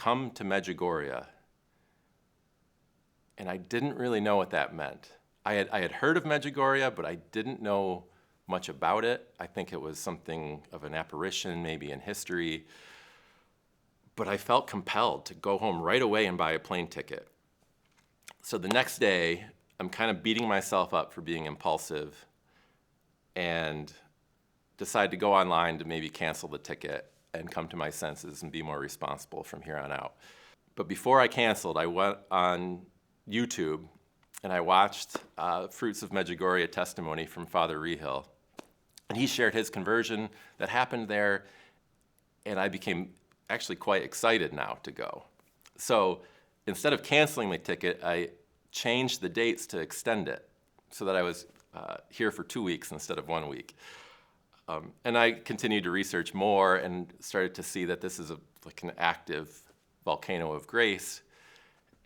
come to Medjugorje. And I didn't really know what that meant. I had heard of Medjugorje, but I didn't know much about it. I think it was something of an apparition, maybe in history. But I felt compelled to go home right away and buy a plane ticket. So the next day, I'm kind of beating myself up for being impulsive and decide to go online to maybe cancel the ticket and come to my senses and be more responsible from here on out. But before I canceled, I went on YouTube and I watched Fruits of Medjugorje testimony from Fr Dan Reehil. And he shared his conversion that happened there, and I became actually quite excited now to go. So instead of canceling my ticket, I changed the dates to extend it so that I was here for 2 weeks instead of 1 week. And I continued to research more and started to see that this is like an active volcano of grace,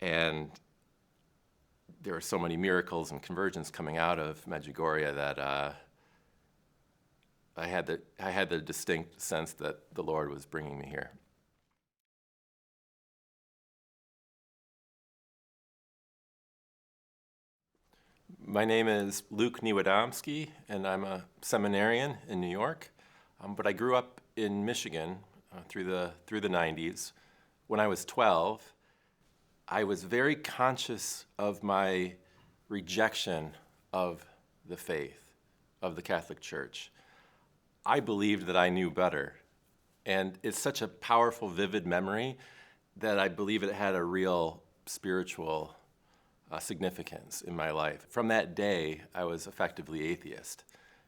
and there are so many miracles and conversions coming out of Medjugorje that I had the distinct sense that the Lord was bringing me here. My name is Luke Niewiadomski, and I'm a seminarian in New York. But I grew up in Michigan through the 90s. When I was 12, I was very conscious of my rejection of the faith, of the Catholic Church. I believed that I knew better. And it's such a powerful, vivid memory that I believe it had a real spiritual significance in my life. From that day, I was effectively atheist,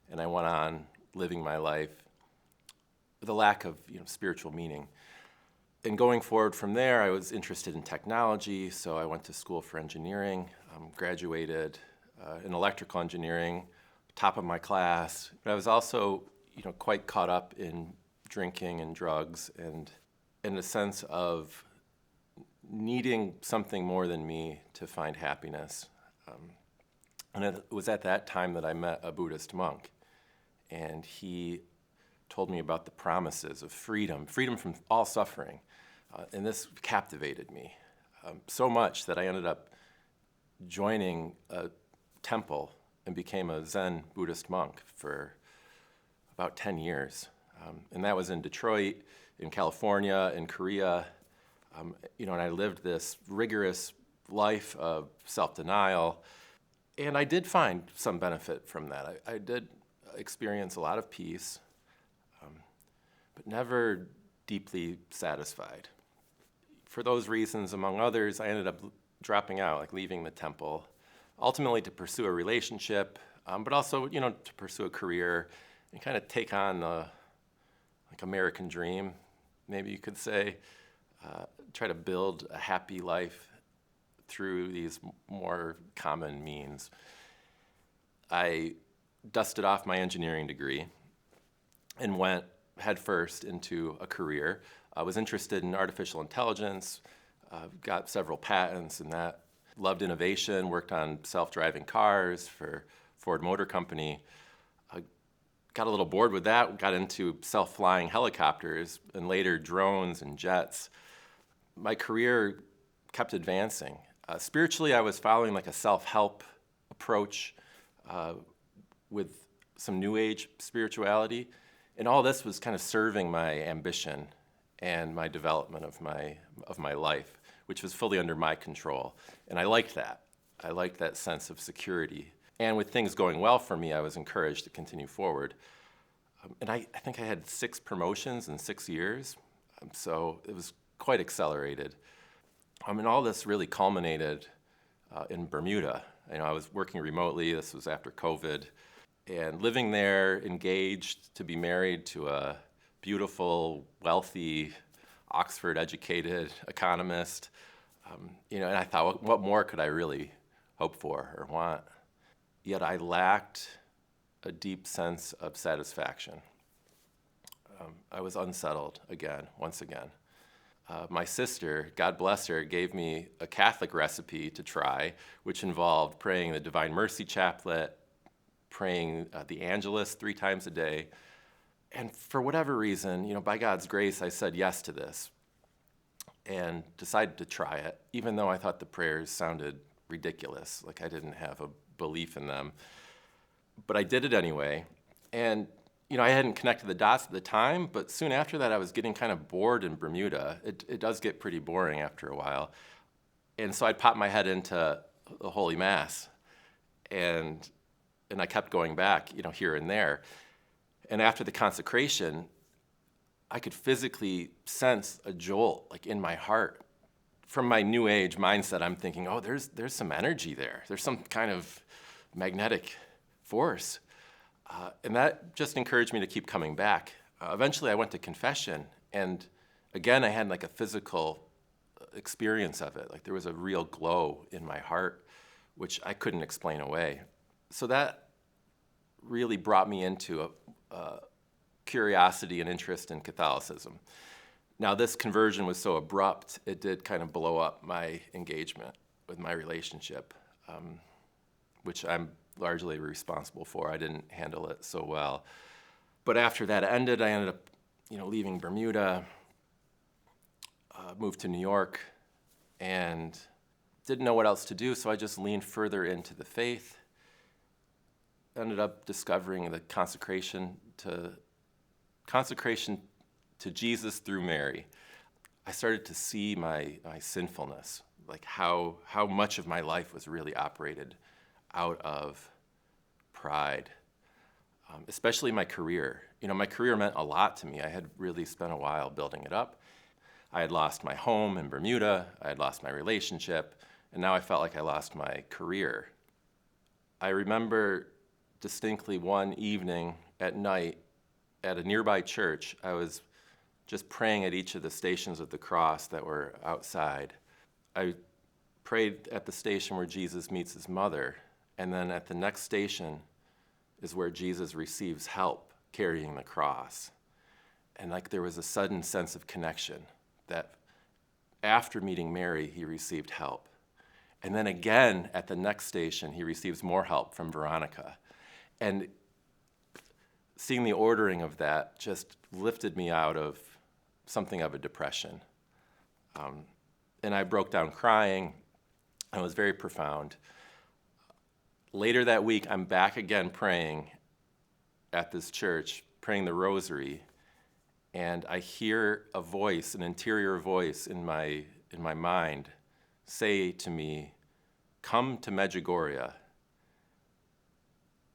and I went on living my life with a lack of spiritual meaning. And going forward from there, I was interested in technology, so I went to school for engineering, graduated in electrical engineering, top of my class. But I was also quite caught up in drinking and drugs, and in the sense of needing something more than me to find happiness. And it was at that time that I met a Buddhist monk, and he told me about the promises of freedom from all suffering. And this captivated me so much that I ended up joining a temple and became a Zen Buddhist monk for about 10 years. And that was in Detroit, in California, in Korea. And I lived this rigorous life of self-denial. And I did find some benefit from that. I did experience a lot of peace, but never deeply satisfied. For those reasons, among others, I ended up dropping out, like leaving the temple, ultimately to pursue a relationship, but also, to pursue a career and kind of take on the American dream, maybe you could say, try to build a happy life through these more common means. I dusted off my engineering degree and went headfirst into a career. I was interested in artificial intelligence, got several patents in that, loved innovation, worked on self-driving cars for Ford Motor Company. Got a little bored with that, got into self-flying helicopters and later drones and jets. My career kept advancing. Spiritually, I was following like a self-help approach with some New Age spirituality. And all this was kind of serving my ambition and my development of my life, which was fully under my control. And I liked that. I liked that sense of security. And with things going well for me, I was encouraged to continue forward. And I think I had 6 promotions in 6 years, so it was quite accelerated. And all this really culminated in Bermuda. I was working remotely. This was after COVID. And living there, engaged to be married to a beautiful, wealthy, Oxford-educated economist. And I thought, what more could I really hope for or want? Yet I lacked a deep sense of satisfaction. I was unsettled once again. My sister, God bless her, gave me a Catholic recipe to try, which involved praying the Divine Mercy Chaplet, praying the Angelus 3 times a day. And for whatever reason, by God's grace, I said yes to this. and decided to try it, even though I thought the prayers sounded ridiculous, like I didn't have a belief in them. But I did it anyway. And, I hadn't connected the dots at the time, but soon after that, I was getting kind of bored in Bermuda. It does get pretty boring after a while. And so I'd pop my head into the Holy Mass, and I kept going back, here and there. And after the consecration, I could physically sense a jolt, like in my heart. From my New Age mindset, I'm thinking, oh, there's some energy there. There's some kind of magnetic force. And that just encouraged me to keep coming back. Eventually, I went to confession, and again, I had like a physical experience of it. Like there was a real glow in my heart, which I couldn't explain away. So that really brought me into a curiosity and interest in Catholicism. Now, this conversion was so abrupt, it did kind of blow up my engagement with my relationship, which I'm largely responsible for. I didn't handle it so well. But after that ended, I ended up, leaving Bermuda, moved to New York, and didn't know what else to do, so I just leaned further into the faith. Ended up discovering the consecration to Jesus through Mary. I started to see my sinfulness, like how much of my life was really operated out of pride, especially my career. My career meant a lot to me. I had really spent a while building it up. I had lost my home in Bermuda, I had lost my relationship, and now I felt like I lost my career. I remember distinctly one evening at night at a nearby church, I was just praying at each of the stations of the cross that were outside. I prayed at the station where Jesus meets his mother, and then at the next station is where Jesus receives help carrying the cross. And like there was a sudden sense of connection that after meeting Mary, he received help. And then again at the next station, he receives more help from Veronica. And seeing the ordering of that just lifted me out of something of a depression. And I broke down crying. It was very profound. Later that week, I'm back again praying at this church, praying the rosary, and I hear a voice, an interior voice in my mind say to me, "Come to Medjugorje."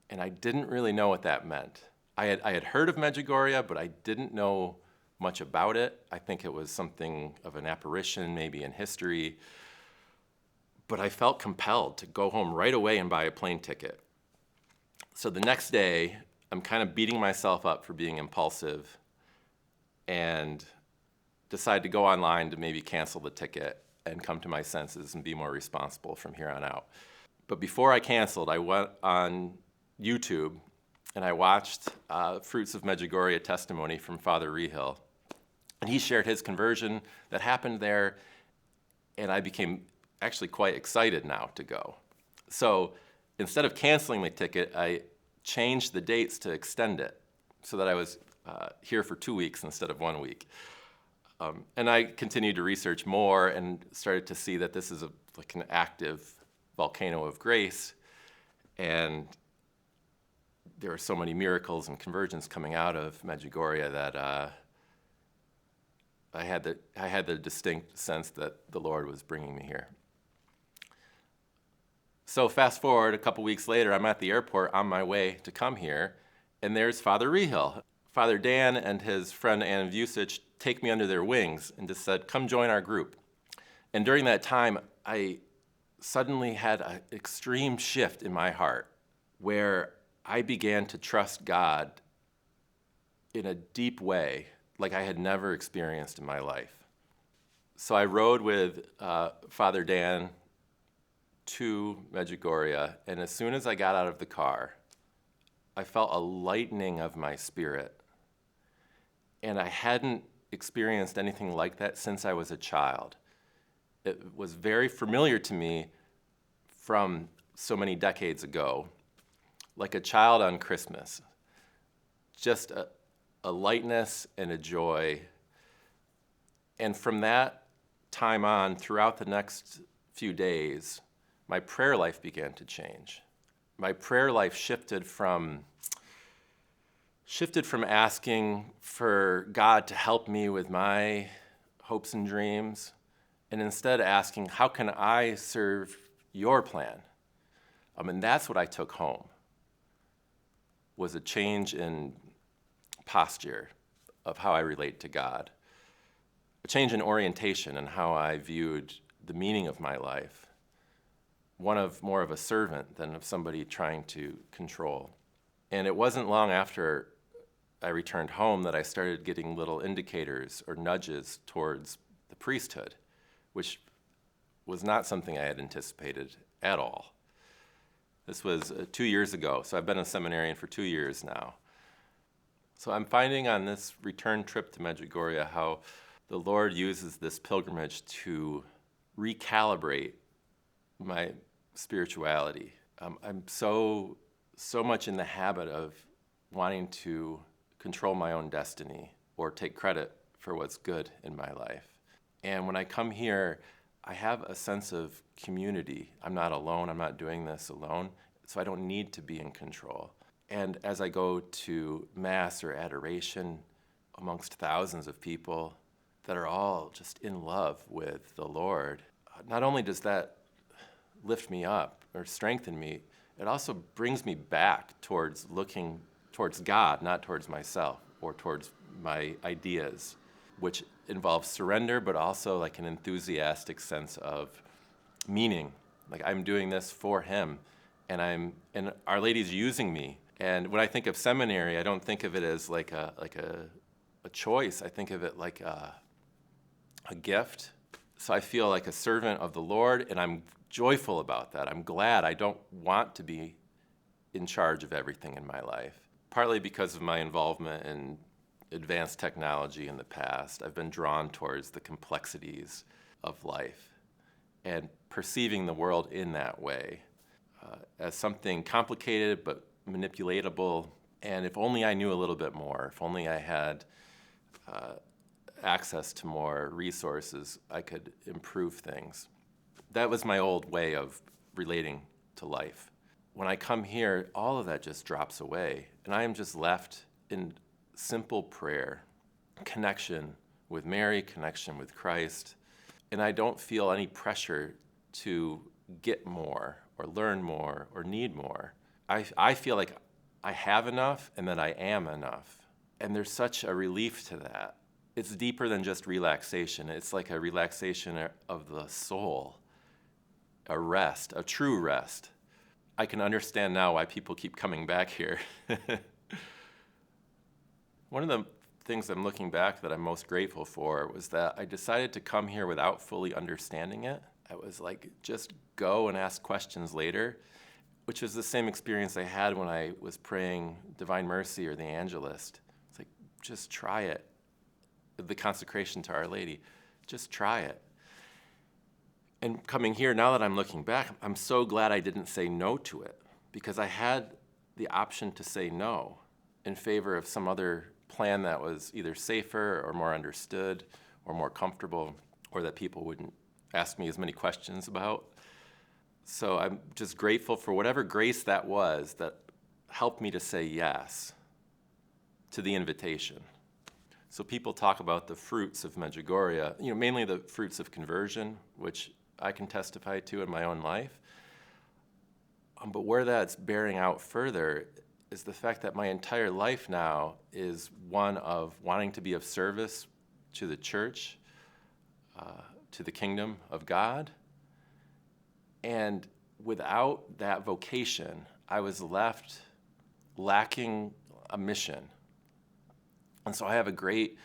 And I didn't really know what that meant. I had heard of Medjugorje, but I didn't know much about it. I think it was something of an apparition, maybe in history. But I felt compelled to go home right away and buy a plane ticket. So the next day, I'm kind of beating myself up for being impulsive and decide to go online to maybe cancel the ticket and come to my senses and be more responsible from here on out. But before I canceled, I went on YouTube and I watched Fruits of Medjugorje testimony from Fr Dan Reehil. And he shared his conversion that happened there, and I became actually quite excited now to go. So instead of canceling my ticket, I changed the dates to extend it so that I was here for 2 weeks instead of 1 week. And I continued to research more and started to see that this is like an active volcano of grace, and there are so many miracles and conversions coming out of Medjugorje that I had the distinct sense that the Lord was bringing me here. So fast forward a couple weeks later, I'm at the airport on my way to come here, and there's Fr Dan Reehil. Father Dan and his friend Ann Vucic take me under their wings and just said, "Come join our group." And during that time, I suddenly had an extreme shift in my heart where I began to trust God in a deep way like I had never experienced in my life. So I rode with Father Dan to Medjugorje, and as soon as I got out of the car, I felt a lightening of my spirit. And I hadn't experienced anything like that since I was a child. It was very familiar to me from so many decades ago, like a child on Christmas. Just a lightness and a joy. And from that time on, throughout the next few days, my prayer life began to change. My prayer life shifted from asking for God to help me with my hopes and dreams, and instead asking, how can I serve your plan? And that's what I took home, was a change in posture of how I relate to God, a change in orientation and how I viewed the meaning of my life, one of more of a servant than of somebody trying to control. And it wasn't long after I returned home that I started getting little indicators or nudges towards the priesthood, which was not something I had anticipated at all. This was 2 years ago, so I've been a seminarian for 2 years now. So I'm finding on this return trip to Medjugorje how the Lord uses this pilgrimage to recalibrate my spirituality. I'm so much in the habit of wanting to control my own destiny or take credit for what's good in my life. And when I come here, I have a sense of community. I'm not alone. I'm not doing this alone, so I don't need to be in control. And as I go to Mass or adoration amongst thousands of people that are all just in love with the Lord, not only does that lift me up or strengthen me, it also brings me back towards looking towards God, not towards myself or towards my ideas, which involves surrender, but also like an enthusiastic sense of meaning. Like I'm doing this for Him, and Our Lady's using me. And when I think of seminary, I don't think of it as like a choice. I think of it like a gift. So I feel like a servant of the Lord, and I'm joyful about that. I'm glad. I don't want to be in charge of everything in my life. Partly because of my involvement in advanced technology in the past, I've been drawn towards the complexities of life and perceiving the world in that way as something complicated but manipulatable. And if only I knew a little bit more, if only I had access to more resources, I could improve things. That was my old way of relating to life. When I come here, all of that just drops away, and I am just left in simple prayer, connection with Mary, connection with Christ, and I don't feel any pressure to get more or learn more or need more. I feel like I have enough and that I am enough, and there's such a relief to that. It's deeper than just relaxation. It's like a relaxation of the soul, a rest, a true rest. I can understand now why people keep coming back here. One of the things I'm looking back that I'm most grateful for was that I decided to come here without fully understanding it. I was like, just go and ask questions later, which is the same experience I had when I was praying Divine Mercy or the Angelist. It's like, just try it. The consecration to Our Lady, just try it. And coming here, now that I'm looking back, I'm so glad I didn't say no to it, because I had the option to say no in favor of some other plan that was either safer or more understood or more comfortable, or that people wouldn't ask me as many questions about. So I'm just grateful for whatever grace that was that helped me to say yes to the invitation. So people talk about the fruits of Medjugorje, mainly the fruits of conversion, which I can testify to in my own life. But where that's bearing out further is the fact that my entire life now is one of wanting to be of service to the church, to the kingdom of God. And without that vocation, I was left lacking a mission. And so I have a great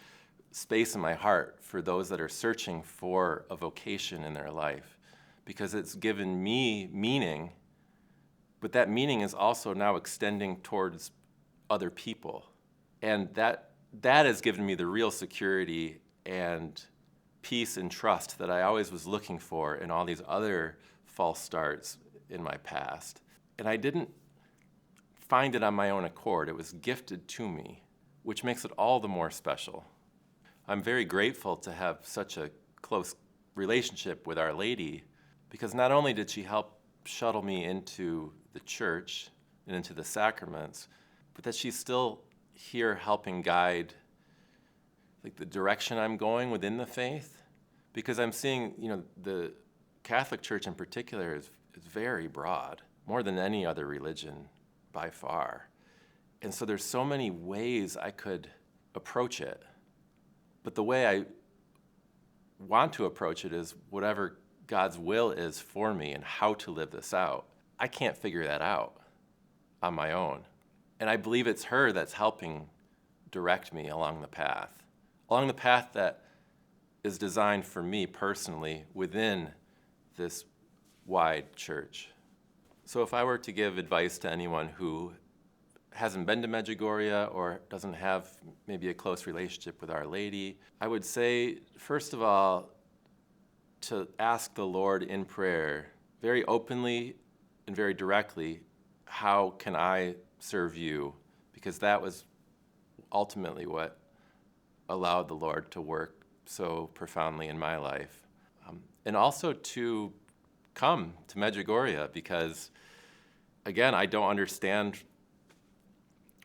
space in my heart for those that are searching for a vocation in their life, because it's given me meaning, but that meaning is also now extending towards other people. And that has given me the real security and peace and trust that I always was looking for in all these other false starts in my past. And I didn't find it on my own accord. It was gifted to me, which makes it all the more special. I'm very grateful to have such a close relationship with Our Lady, because not only did she help shuttle me into the church and into the sacraments, but that she's still here helping guide like the direction I'm going within the faith. Because I'm seeing, the Catholic Church in particular is very broad, more than any other religion by far. And so there's so many ways I could approach it. But the way I want to approach it is whatever God's will is for me and how to live this out. I can't figure that out on my own. And I believe it's her that's helping direct me along the path that is designed for me personally within this wide church. So if I were to give advice to anyone who hasn't been to Medjugorje or doesn't have maybe a close relationship with Our Lady, I would say, first of all, to ask the Lord in prayer very openly and very directly, how can I serve you? Because that was ultimately what allowed the Lord to work so profoundly in my life. And also to come to Medjugorje because, again, I don't understand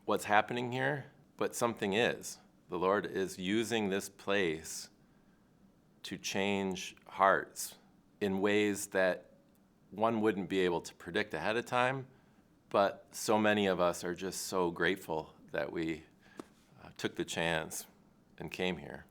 what's happening here, but something is. The Lord is using this place to change hearts in ways that one wouldn't be able to predict ahead of time, but so many of us are just so grateful that we took the chance and came here.